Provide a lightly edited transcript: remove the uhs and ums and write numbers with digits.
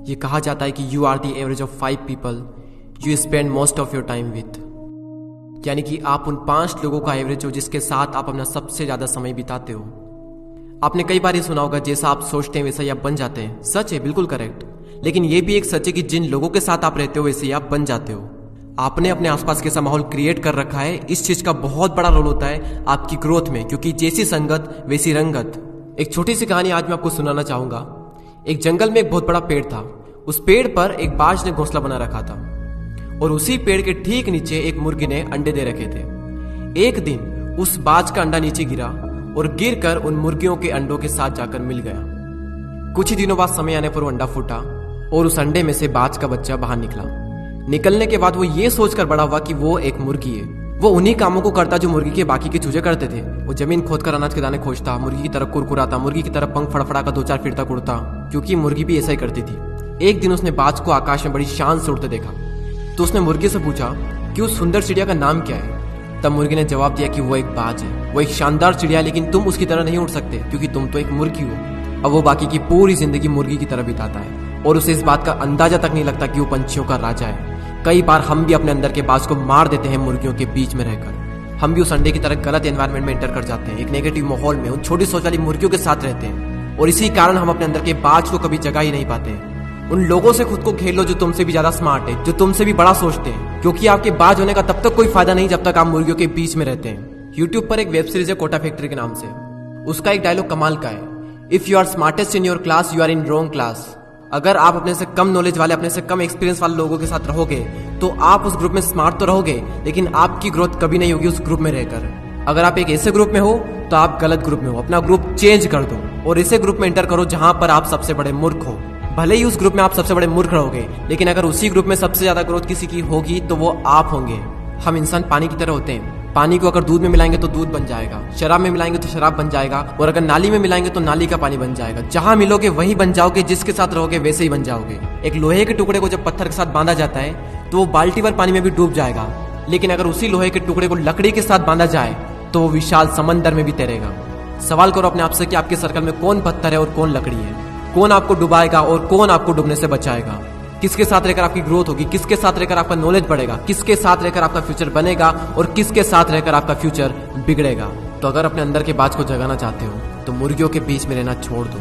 ये कहा जाता है कि you are the average of 5 people you spend most of your time with, यानी कि आप उन 5 लोगों का एवरेज हो जिसके साथ आप अपना सबसे ज्यादा समय बिताते हो। आपने कई बार ये सुना होगा, जैसा आप सोचते हैं वैसा ही आप बन जाते हैं। सच है, बिल्कुल करेक्ट। लेकिन ये भी एक सच है कि जिन लोगों के साथ आप रहते हो वैसे ही आप बन जाते हो। आपने अपने आसपास कैसा माहौल क्रिएट कर रखा है, इस चीज का बहुत बड़ा रोल होता है आपकी ग्रोथ में, क्योंकि जैसी संगत वैसी रंगत। एक छोटी सी कहानी आज मैं आपको सुनाना चाहूंगा। एक जंगल में एक बहुत बड़ा पेड़ था। उस पेड़ पर एक बाज ने घोंसला बना रखा था और उसी पेड़ के ठीक नीचे एक मुर्गी ने अंडे दे रखे थे। एक दिन उस बाज का अंडा नीचे गिरा और गिरकर उन मुर्गियों के अंडों के साथ जाकर मिल गया। कुछ ही दिनों बाद समय आने पर वो अंडा फूटा और उस अंडे में से बाज का बच्चा बाहर निकला। निकलने के बाद वो ये सोचकर बड़ा हुआ कि वो एक मुर्गी है। वो उन्हीं कामों को करता जो मुर्गी के बाकी के चूजे करते थे। वो जमीन खोदकर अनाज के दाने खोजता, मुर्गी की तरफ कुरकुराता, मुर्गी की तरफ पंख फड़फड़ा कर 2-4 फिर तक उड़ता, क्योंकि मुर्गी भी ऐसा ही करती थी। एक दिन उसने बाज को आकाश में बड़ी शान से उड़ते देखा, तो उसने मुर्गी से पूछा कि उस सुंदर चिड़िया का नाम क्या है। तब मुर्गी ने जवाब दिया कि वो एक बाज है, वो एक शानदार चिड़िया है, लेकिन तुम उसकी तरह नहीं उड़ सकते क्योंकि तुम तो एक मुर्गी हो। अब वो बाकी की पूरी जिंदगी मुर्गी की तरह बिताता है और उसे इस बात का अंदाजा तक नहीं लगता कि वो पंछियों का राजा है। कई बार हम भी अपने अंदर के बाज को मार देते हैं मुर्गियों के बीच में रहकर। हम भी उस अंडे की तरह गलत एनवायरनमेंट में एंटर कर जाते हैं, एक नेगेटिव माहौल में उन छोटी सोच वाली मुर्गियों के साथ रहते हैं और इसी कारण हम अपने अंदर के बाज को कभी जगा ही नहीं पाते हैं। उन लोगों से खुद को घेर लो जो तुमसे भी ज्यादा स्मार्ट है, जो तुमसे भी बड़ा सोचते हैं, क्योंकि आपके बाज होने का तब तक कोई फायदा नहीं जब तक आप मुर्गियों के बीच में रहते हैं। यूट्यूब पर एक वेब सीरीज है कोटा फैक्ट्री के नाम से। उसका एक डायलॉग कमाल का है, if you are smartest in your class you are in wrong class. अगर आप अपने से कम नॉलेज वाले, अपने से कम एक्सपीरियंस वाले लोगों के साथ रहोगे तो आप उस ग्रुप में स्मार्ट तो रहोगे, लेकिन आपकी ग्रोथ कभी नहीं होगी उस ग्रुप में रहकर। अगर आप एक ऐसे ग्रुप में हो तो आप गलत ग्रुप में हो। अपना ग्रुप चेंज कर दो और ऐसे ग्रुप में एंटर करो जहां पर आप सबसे बड़े मूर्ख हो। भले ही उस ग्रुप में आप सबसे बड़े मूर्ख रहोगे, लेकिन अगर उसी ग्रुप में सबसे ज्यादा ग्रोथ किसी की होगी तो वो आप होंगे। हम इंसान पानी की तरह होते हैं। पानी को अगर दूध में मिलाएंगे तो दूध बन जाएगा, शराब में मिलाएंगे तो शराब बन जाएगा, और अगर नाली में मिलाएंगे तो नाली का पानी बन जाएगा। जहां मिलोगे वहीं बन जाओगे, जिसके साथ रहोगे वैसे ही बन जाओगे। एक लोहे के टुकड़े को जब पत्थर के साथ बांधा जाता है तो वो बाल्टी भर पानी में भी डूब जाएगा, लेकिन अगर उसी लोहे के टुकड़े को लकड़ी के साथ बांधा जाए तो वो विशाल समंदर में भी तैरेगा। सवाल करो अपने आप से कि आपके सर्कल में कौन पत्थर है और कौन लकड़ी है, कौन आपको डुबाएगा और कौन आपको डूबने से बचाएगा। किसके साथ रहकर आपकी ग्रोथ होगी, किसके साथ रहकर आपका नॉलेज बढ़ेगा, किसके साथ रहकर आपका फ्यूचर बनेगा और किसके साथ रहकर आपका फ्यूचर बिगड़ेगा। तो अगर अपने अंदर के बाज को जगाना चाहते हो तो मुर्गियों के बीच में रहना छोड़ दो।